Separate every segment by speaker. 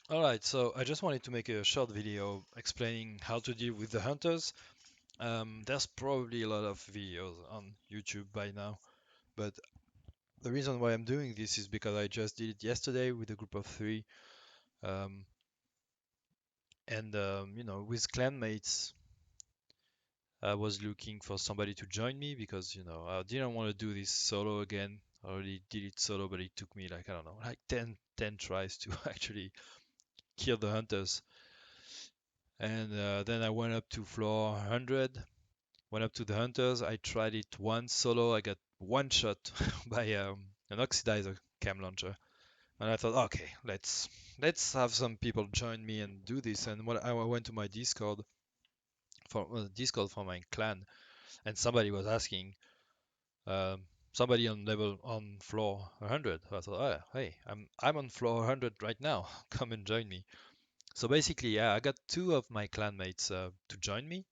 Speaker 1: Alright, so I just wanted to make a short video explaining how to deal with the hunters. There's probably a lot of videos on YouTube by now, but the reason why I'm doing this is because I just did it yesterday with a group of three, um, and with clanmates, I was looking for somebody to join me because I didn't want to do this solo again. I already did it solo, but it took me like I don't know, like ten tries to actually kill the hunters. And then I went up to floor 100, went up to the hunters. I tried it once solo. I got one shot by an oxidizer cam launcher, and I thought, okay, let's have some people join me and do this. And when I went to my Discord for my clan, and somebody was asking, um, somebody on floor 100. I thought, oh, hey, I'm on floor 100 right now. Come and join me. So basically, yeah, I got two of my clanmates to join me,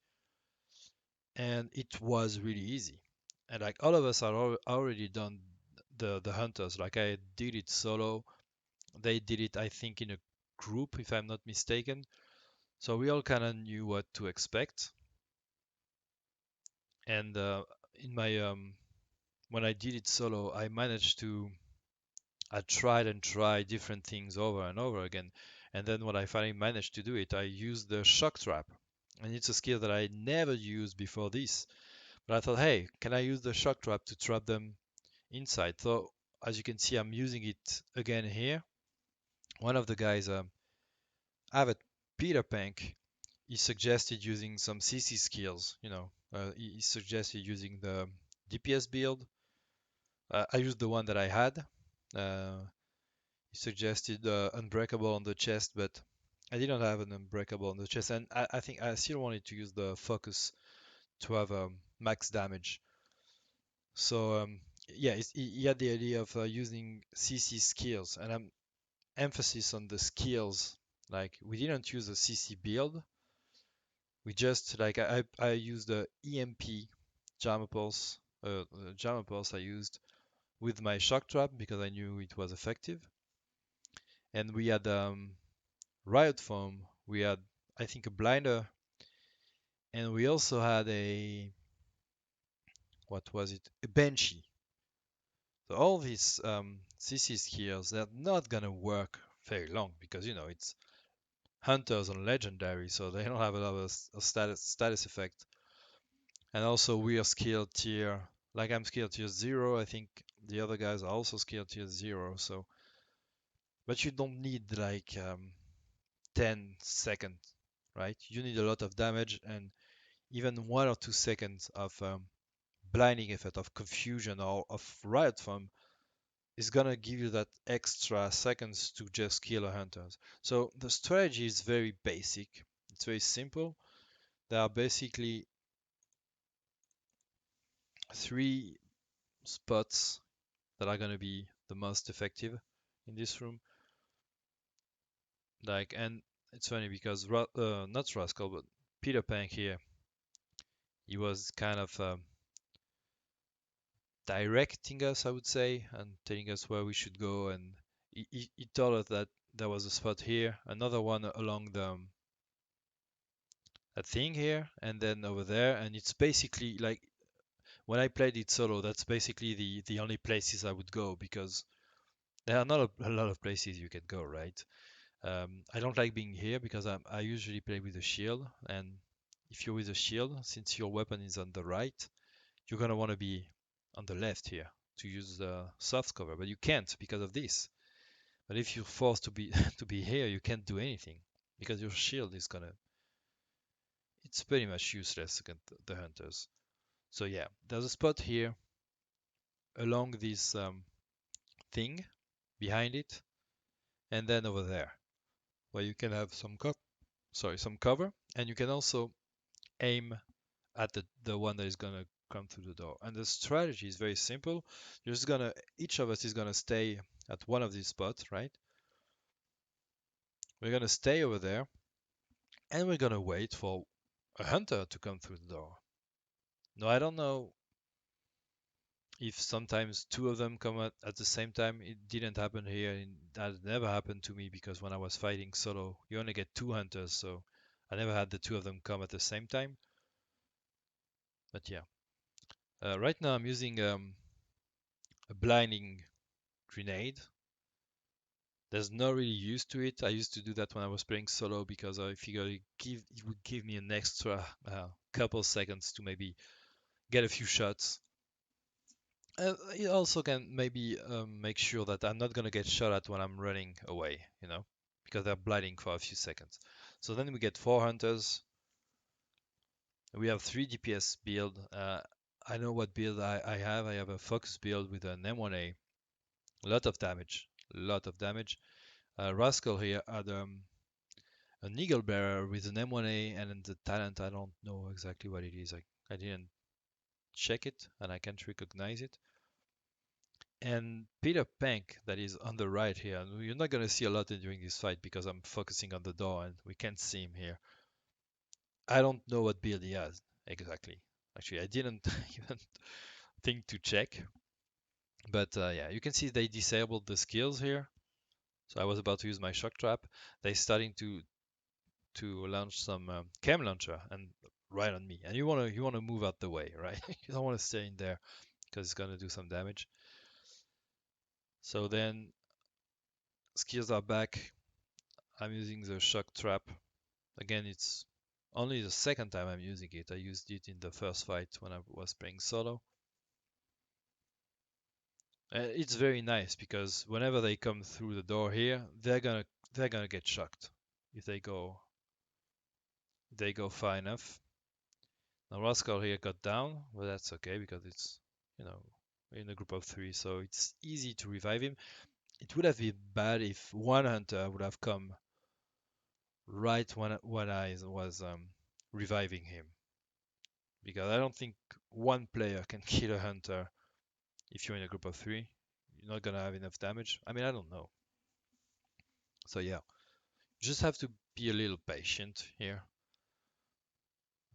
Speaker 1: and it was really easy. And like all of us are already done the hunters. Like I did it solo. They did it, I think, in a group, if I'm not mistaken. So we all kind of knew what to expect. And in my when I did it solo, I managed to I tried and tried different things over and over again. And then when I finally managed to do it, I used the shock trap. And it's a skill that I never used before this. But I thought, hey, can I use the shock trap to trap them inside? So as you can see, I'm using it again here. One of the guys, AvetPetarPank, he suggested using some CC skills. He suggested using the DPS build. I used the one that I had. Uh, he suggested Unbreakable on the chest, but I didn't have an Unbreakable on the chest, and I think I still wanted to use the Focus to have max damage. So yeah, he had the idea of using CC skills, and I'm emphasis on the skills. Like we didn't use a CC build. We just like I used the EMP Jammer Pulse, Jammer Pulse I used with my shock trap because I knew it was effective. And we had Riot Foam. We had I think a blinder, and we also had a what was it? A Banshee. So all these CC skills, they're not gonna work very long because it's hunters on legendary, so they don't have a lot of status effect. And also we are skill tier, like I'm skill tier 0, I think the other guys are also skill tier 0, so but you don't need like 10 seconds, right? You need a lot of damage and even 1 or 2 seconds of blinding effect, of confusion or of riot form is gonna give you that extra seconds to just kill a hunter. So the strategy is very basic. It's very simple. There are basically three spots that are gonna be the most effective in this room. Like, and it's funny because not Rascal, but Peter Pan here, he was kind of directing us, I would say, and telling us where we should go. And he told us that there was a spot here, another one along a thing here, and then over there. And it's basically like when I played it solo, that's basically the only places I would go because there are not a lot of places you can go, right? I don't like being here because I usually play with a shield, and if you're with a shield, since your weapon is on the right, you're gonna want to be on the left here to use the soft cover, but you can't because of this. But if you're forced to be to be here, you can't do anything because your shield is gonna. It's pretty much useless against the hunters. So yeah, there's a spot here along this thing behind it, and then over there where you can have some cover, and you can also aim at the one that is gonna come through the door. And the strategy is very simple. You're just gonna each of us is gonna stay at one of these spots, right? We're gonna stay over there, and we're gonna wait for a hunter to come through the door. No, I don't know. if sometimes two of them come at the same time. It didn't happen here, and that never happened to me because when I was fighting solo, you only get two hunters, so I never had the two of them come at the same time. But yeah, right now I'm using a blinding grenade. There's no really use to it. I used to do that when I was playing solo because I figured it would give me an extra couple seconds to maybe get a few shots. It also can maybe make sure that I'm not gonna get shot at when I'm running away, because they're blinding for a few seconds. So then we get four hunters. We have three DPS build. I know what build I have. I have a focus build with an M1A. A lot of damage. A lot of damage. Rascal here had an Eagle Bearer with an M1A and the talent. I don't know exactly what it is. I didn't check it and I can't recognize it. And Peter Pank, that is on the right here, and you're not going to see a lot during this fight because I'm focusing on the door and we can't see him here. I don't know what build he has exactly. Actually, I didn't even think to check. But yeah, you can see they disabled the skills here. So I was about to use my shock trap. They starting to launch some chem launcher and right on me. And you wanna move out the way, right? You don't want to stay in there because it's gonna do some damage. So then skills are back. I'm using the shock trap. Again, it's only the second time I'm using it. I used it in the first fight when I was playing solo. It's very nice because whenever they come through the door here, they're gonna get shocked if they go far enough. Now Rascal here got down, but that's okay because it's you know in a group of three, so it's easy to revive him. It would have been bad if one hunter would have come right when I was reviving him, because I don't think one player can kill a hunter if you're in a group of three. You're not gonna have enough damage. I mean, I don't know. So yeah, just have to be a little patient here.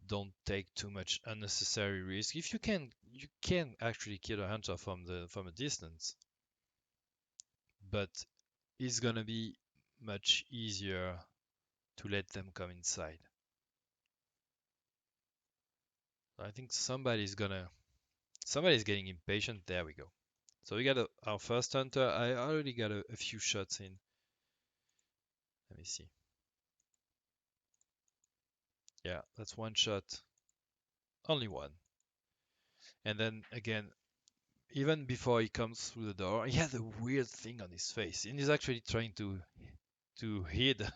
Speaker 1: Don't take too much unnecessary risk. If you can actually kill a hunter from a distance, but it's gonna be much easier to let them come inside. I think somebody's getting impatient. There we go. So we got our first hunter. I already got a few shots in. Let me see. Yeah, that's one shot. Only one. And then again, even before he comes through the door, he has a weird thing on his face, and he's actually trying to hide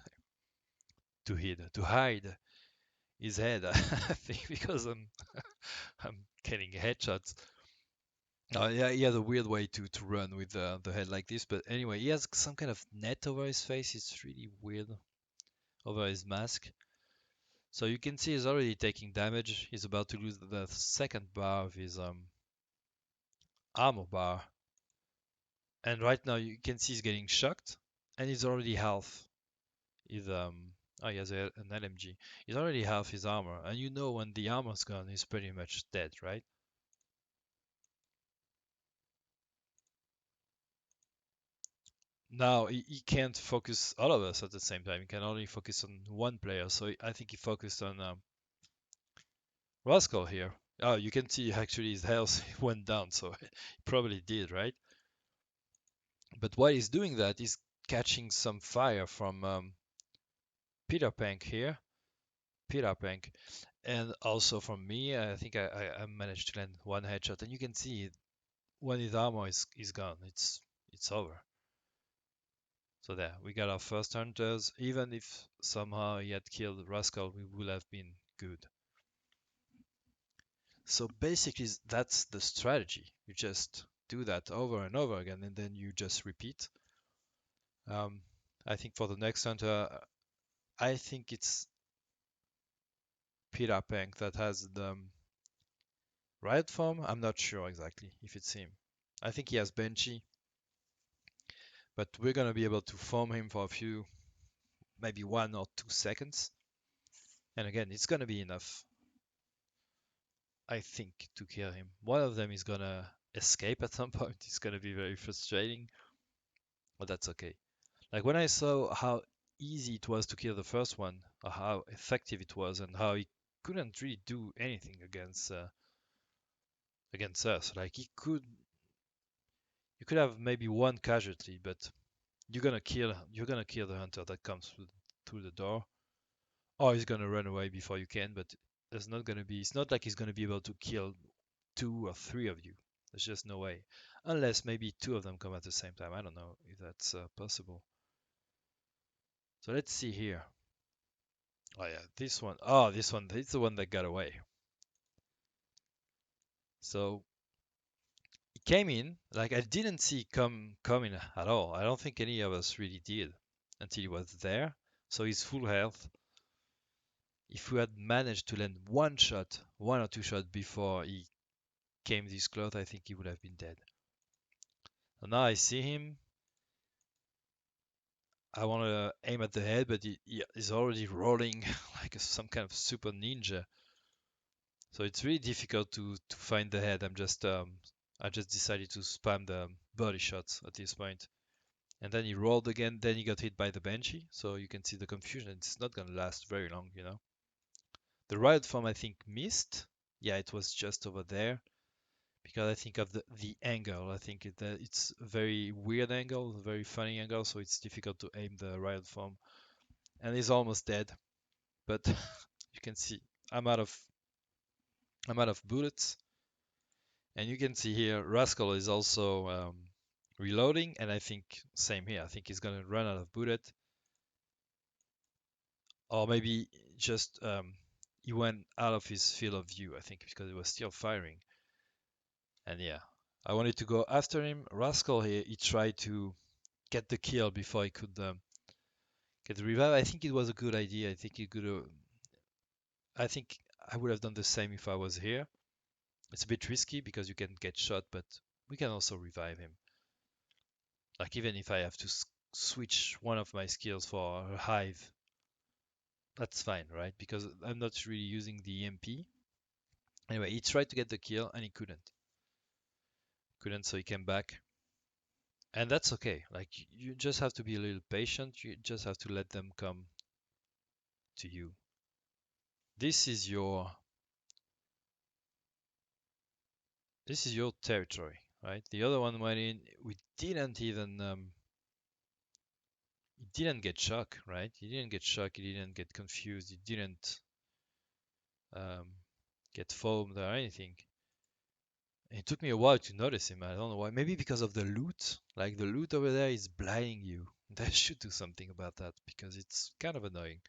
Speaker 1: to hide his head. I think because I'm getting headshots. Yeah, he has a weird way to run with the head like this. But anyway, he has some kind of net over his face. It's really weird over his mask. So you can see he's already taking damage. He's about to lose the second bar of his armor bar. And right now you can see he's getting shocked, and he's already half his oh he has an LMG. He's already half his armor, and you know when the armor's gone, he's pretty much dead, right? Now he can't focus all of us at the same time. He can only focus on one player. So I think he focused on Rascal here. Oh, you can see actually his health went down, so he probably did, right? But while he's doing that, he's catching some fire from Peter Pank here. Peter Pank. And also from me, I think I managed to land one headshot. And you can see when his armor is gone, it's over. So there, we got our first hunters. Even if somehow he had killed Rascal, we would have been good. So basically, that's the strategy. You just do that over and over again, and then you just repeat. Um, I think for the next hunter, I think it's Peter Pank that has the riot form. I'm not sure exactly if it's him. I think he has Benchy, but we're gonna be able to form him for a few, maybe 1 or 2 seconds. And again, it's gonna be enough, I think, to kill him. One of them is gonna escape at some point. It's gonna be very frustrating, but that's okay. Like when I saw how easy it was to kill the first one, or how effective it was, and how he couldn't really do anything against us. Like you could have maybe one casualty, but you're gonna kill the hunter that comes through the door, or he's gonna run away before you can. But there's not gonna be. It's not like he's gonna be able to kill two or three of you. There's just no way, unless maybe two of them come at the same time. I don't know if that's possible. So let's see here. Oh yeah, this one. Oh, this one. It's the one that got away. So he came in like I didn't see coming at all. I don't think any of us really did until he was there. So he's full health. If we had managed to land one shot, one or two shots before he came this close, I think he would have been dead. So now I see him. I want to aim at the head, but he's already rolling like some kind of super ninja. So it's really difficult to find the head. I just decided to spam the body shots at this point. And then he rolled again. Then he got hit by the Banshee. So you can see the confusion. It's not gonna last very long, you know. The riot form I think missed. Yeah, it was just over there because I think of the angle. I think it's a very weird angle, a very funny angle. So it's difficult to aim the riot form. And he's almost dead. But you can see I'm out of I'm out of bullets. And you can see here, Rascal is also reloading, and I think same here. I think he's gonna run out of bullet, or maybe just he went out of his field of view. I think because he was still firing. And yeah, I wanted to go after him. Rascal here, he tried to get the kill before he could get the revive. I think it was a good idea. I think he could. I think I would have done the same if I was here. It's a bit risky because you can get shot, but we can also revive him. Like even if I have to switch one of my skills for a hive, that's fine, right? Because I'm not really using the EMP. Anyway, he tried to get the kill and he couldn't. Couldn't, so he came back. And that's okay. Like you just have to be a little patient. You just have to let them come to you. This is your territory, right? The other one went in. We didn't even he didn't get shocked, right? He didn't get shocked. He didn't get confused. He didn't um, get foamed or anything. It took me a while to notice him. I don't know why. Maybe because of the loot. Like the loot over there is blinding you. They should do something about that because it's kind of annoying.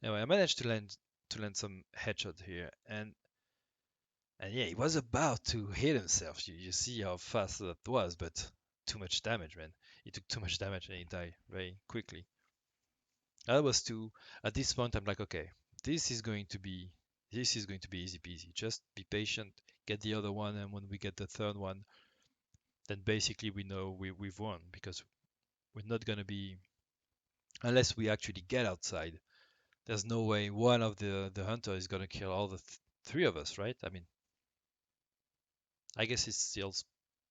Speaker 1: Anyway, I managed to land some headshot here, and yeah, he was about to hit himself. You see how fast that was, but too much damage, man. He took too much damage and he died very quickly. That was too. At this point, I'm like, okay, this is going to be this is going to be easy peasy. Just be patient, get the other one, and when we get the third one, then basically we know we've won because we're not going to be unless we actually get outside. There's no way one of the hunter is going to kill all the three of us, right? I mean, I guess it's still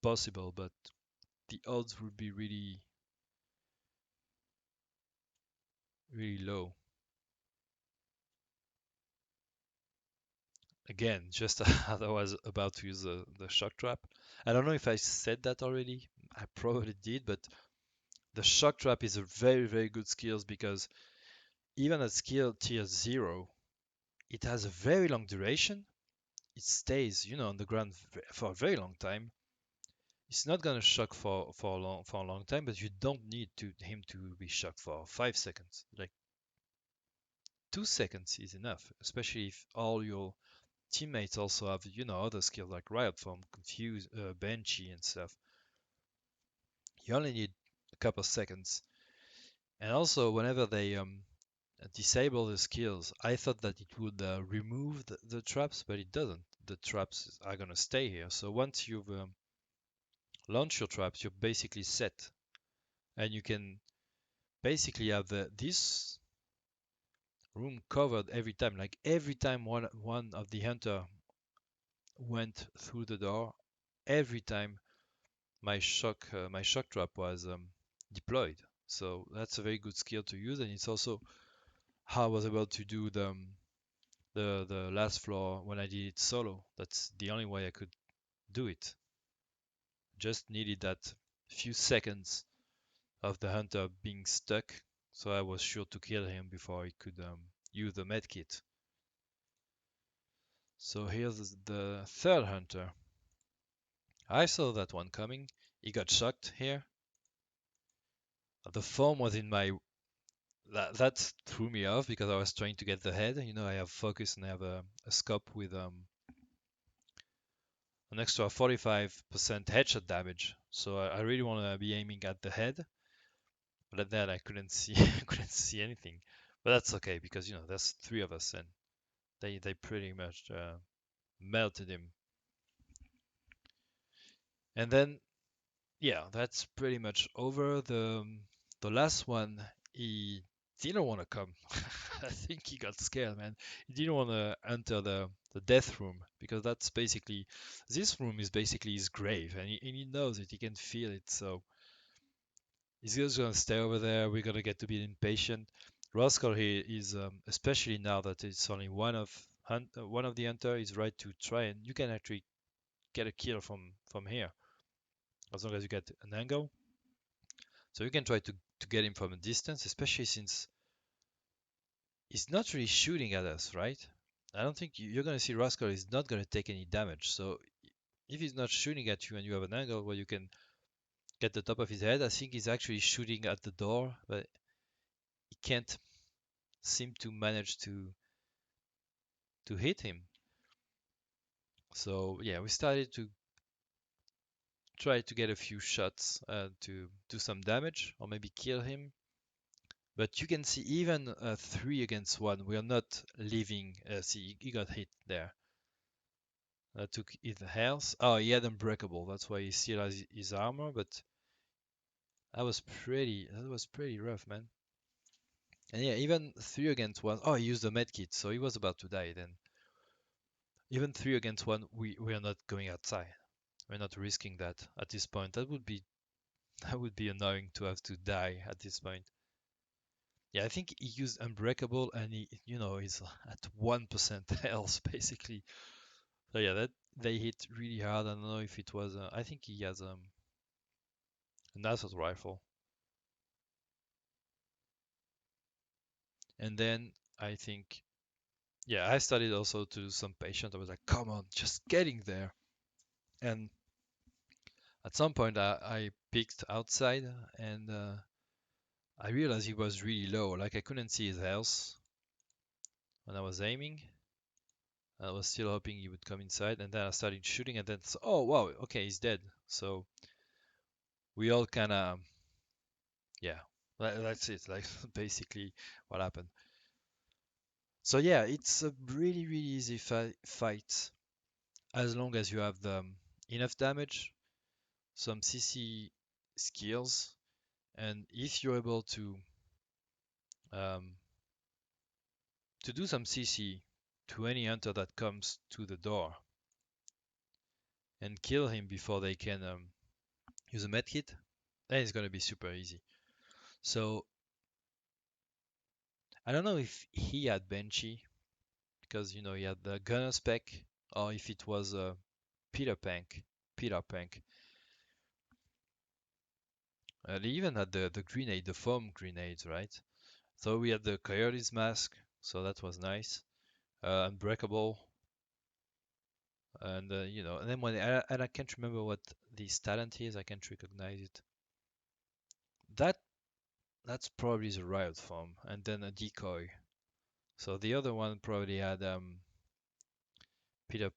Speaker 1: possible, but the odds would be really really low. Again, just as I was about to use the shock trap. I don't know if I said that already. I probably did, but the shock trap is a very, very good skills because even at skill tier 0, it has a very long duration. It stays, on the ground for a very long time. It's not gonna shock for a long time, but you don't need him to be shocked for 5 seconds. Like 2 seconds is enough, especially if all your teammates also have, other skills like Riot Form, Confuse, Banshee and stuff. You only need a couple seconds. And also, whenever they disable the skills, I thought that it would remove the traps, but it doesn't. The traps are gonna stay here. So once you've launched your traps, you're basically set, and you can basically have this room covered every time. Like every time one of the hunter went through the door, every time my shock trap was deployed. So that's a very good skill to use, and it's also how I was able to do the last floor when I did it solo. That's the only way I could do it. Just needed that few seconds of the hunter being stuck, so I was sure to kill him before he could use the medkit. So here's the third hunter. I saw that one coming. He got shocked here. The foam was in my... That threw me off because I was trying to get the head. You know, I have focus and I have a scope with an extra 45% headshot damage. So I really want to be aiming at the head. But at that I couldn't see I couldn't see anything. But that's okay because you know there's three of us and they pretty much melted him. And then yeah, that's pretty much over. The last one, he didn't want to come. I think he got scared, man. He didn't want to enter the death room because that's basically this room is basically his grave, and he knows it. He can feel it. So he's just gonna stay over there. We're gonna get to be impatient. Roscoe here is especially now that it's only one of the hunter is right to try, and you can actually get a kill from here as long as you get an angle. So you can try to get him from a distance, especially since he's not really shooting at us, right? I don't think you're going to see Rascal is not going to take any damage. So if he's not shooting at you and you have an angle where you can get the top of his head, I think he's actually shooting at the door, but he can't seem to manage to hit him. So yeah, we started to try to get a few shots to do some damage or maybe kill him. But you can see even 3 against 1, we are not leaving. See, he got hit there. Took his health. Oh, he had unbreakable. That's why he still has his armor. But that was pretty rough, man. And yeah, even 3 against 1. Oh, he used the medkit, so he was about to die. Then even 3 against 1, we are not going outside. We're not risking that at this point. That would be annoying to have to die at this point. Yeah, I think he used unbreakable, and he's at 1% health basically. So yeah, that they hit really hard. I don't know if it was. I think he has an assault rifle. And then I think, yeah, I started also to do some patient. I was like, come on, just getting there. And at some point, I peeked outside and I realized he was really low. Like I couldn't see his health when I was aiming. I was still hoping he would come inside, and then I started shooting, and then oh wow, okay, he's dead. So we all kind of, yeah, that's it. Like basically what happened. So yeah, it's a really really easy fight as long as you have enough damage, some CC skills, and if you're able um, to do some CC to any hunter that comes to the door and kill him before they can use a medkit, then it's gonna be super easy. So I don't know if he had Benchy because he had the gunner spec, or if it was Peter Pank. Peter Pank. They even had the grenade, the foam grenades, right? So we had the Coyote's mask, so that was nice. Unbreakable, and then and I can't remember what this talent is. I can't recognize it. That that's probably the riot form, and then a decoy. So the other one probably had Peter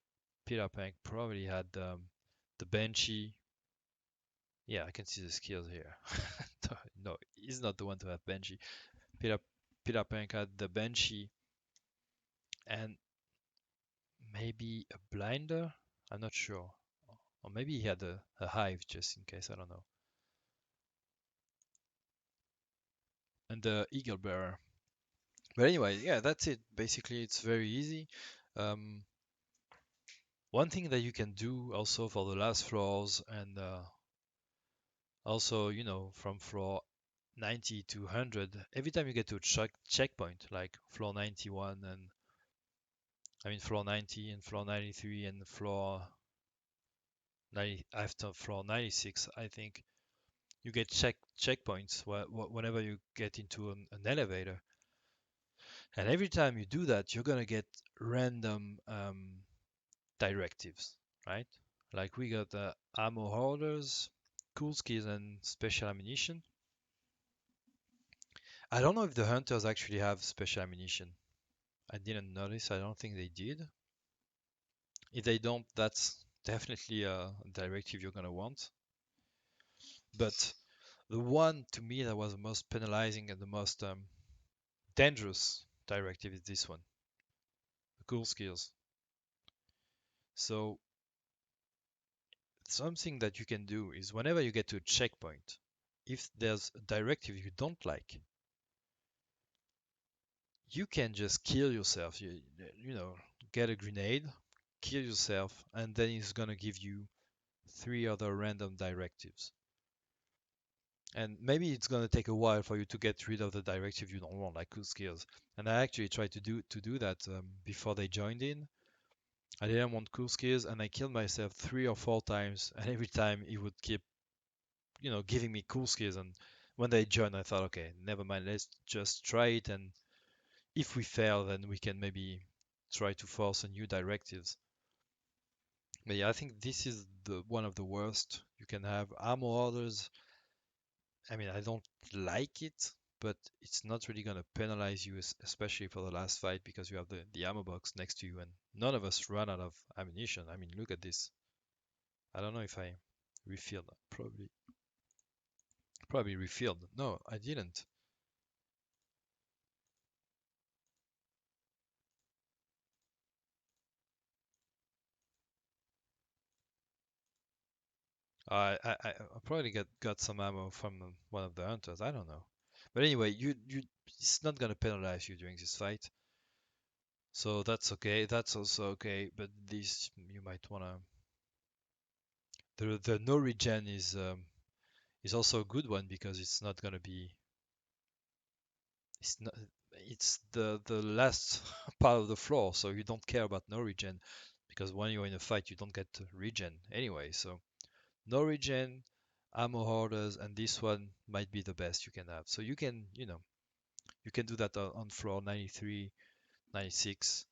Speaker 1: Peter Pank probably had the Banshee. Yeah, I can see the skills here. No, he's not the one to have Banshee. Peter Peter Pank had the Banshee and maybe a blinder. I'm not sure. Or maybe he had a hive just in case. I don't know. And the eagle bearer. But anyway, yeah, that's it. Basically, it's very easy. Um, One thing that you can do also for the last floors and also, from floor 90 to 100, every time you get to a checkpoint, like floor 91 and floor 90 and floor 93 and floor 90 after floor 96, I think you get checkpoints whenever you get into an elevator. And every time you do that, you're gonna get random directives, right? Like we got ammo holders, cool skills, and special ammunition. I don't know if the hunters actually have special ammunition. I didn't notice. I don't think they did. If they don't, that's definitely a directive you're gonna want. But the one to me that was the most penalizing and the most dangerous directive is this one, the cool skills. So something that you can do is whenever you get to a checkpoint, if there's a directive you don't like, you can just kill yourself. You know, get a grenade, kill yourself, and then it's gonna give you three other random directives. And maybe it's gonna take a while for you to get rid of the directive you don't want, like cool skills. And I actually tried to do that before they joined in. I didn't want cool skills, and I killed myself 3 or 4 times, and every time it would keep, giving me cool skills. And when they joined, I thought, okay, never mind, let's just try it, and if we fail, then we can maybe try to force a new directives. But yeah, I think this is the one of the worst you can have. Armor orders, I don't like it, but it's not really gonna penalize you, especially for the last fight, because you have the ammo box next to you, and none of us run out of ammunition. Look at this. I don't know if I refilled. Probably refilled. No, I didn't. I probably got some ammo from one of the hunters. I don't know. But anyway, it's not gonna penalize you during this fight, so that's okay. That's also okay. But this you might wanna. The no regen is also a good one because it's not gonna be. It's not. It's the last part of the floor, so you don't care about no regen because when you're in a fight, you don't get regen anyway. So no regen, ammo hoarders, and this one might be the best you can have. So you can do that on floor 93, 96.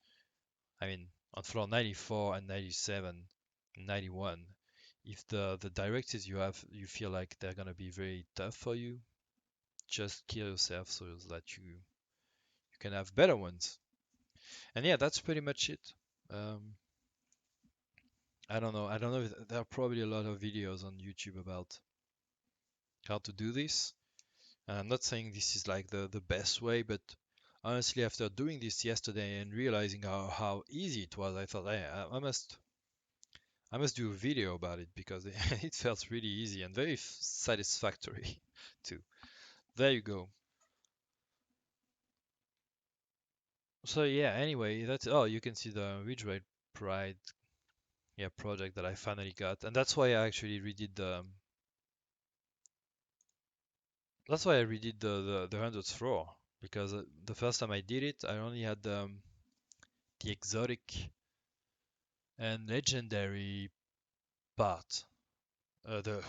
Speaker 1: On floor 94 and 97, 91. If the directives you have, you feel like they're gonna be very tough for you, just kill yourself so that you can have better ones. And yeah, that's pretty much it. Um, I don't know. I don't know. There are probably a lot of videos on YouTube about how to do this. I'm not saying this is like the best way, but honestly, after doing this yesterday and realizing how easy it was, I thought, hey, I must do a video about it because it felt really easy and very satisfactory too. There you go. So yeah, anyway, that's oh, you can see the Ridge Raid Pride project that I finally got, and that's why I redid the 100th floor because the first time I did it, I only had the exotic and legendary part. The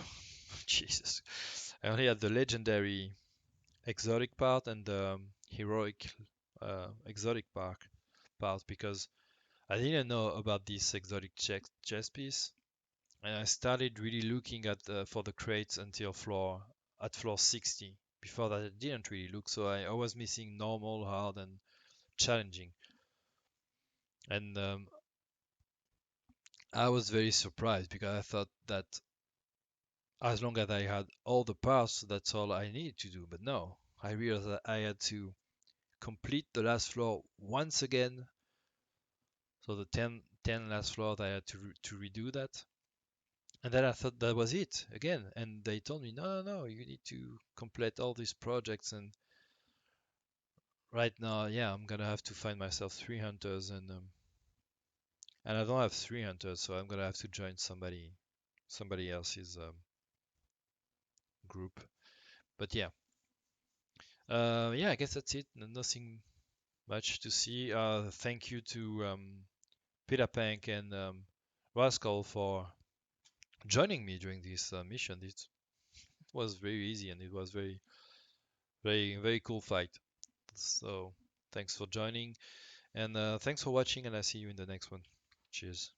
Speaker 1: Jesus, I only had the legendary exotic part and the heroic exotic part because I didn't know about this exotic chess piece, and I started really looking at for the crates until floor 60. Before that, I didn't really look, so I was missing normal, hard, and challenging, and I was very surprised because I thought that as long as I had all the parts, that's all I needed to do. But no, I realized that I had to complete the last floor once again. So the 10 last floors, I had to redo that. And then I thought that was it again. And they told me, no, no, no, you need to complete all these projects. And right now, yeah, I'm gonna have to find myself 3 hunters and And I don't have 3 hunters, so I'm gonna have to join somebody else's group. But yeah, yeah, I guess that's it. Nothing much to see. Thank you to PetarPank and Rascal for joining me during this mission. It was very easy and it was very cool fight. So thanks for joining and thanks for watching, and I'll see you in the next one. Cheers.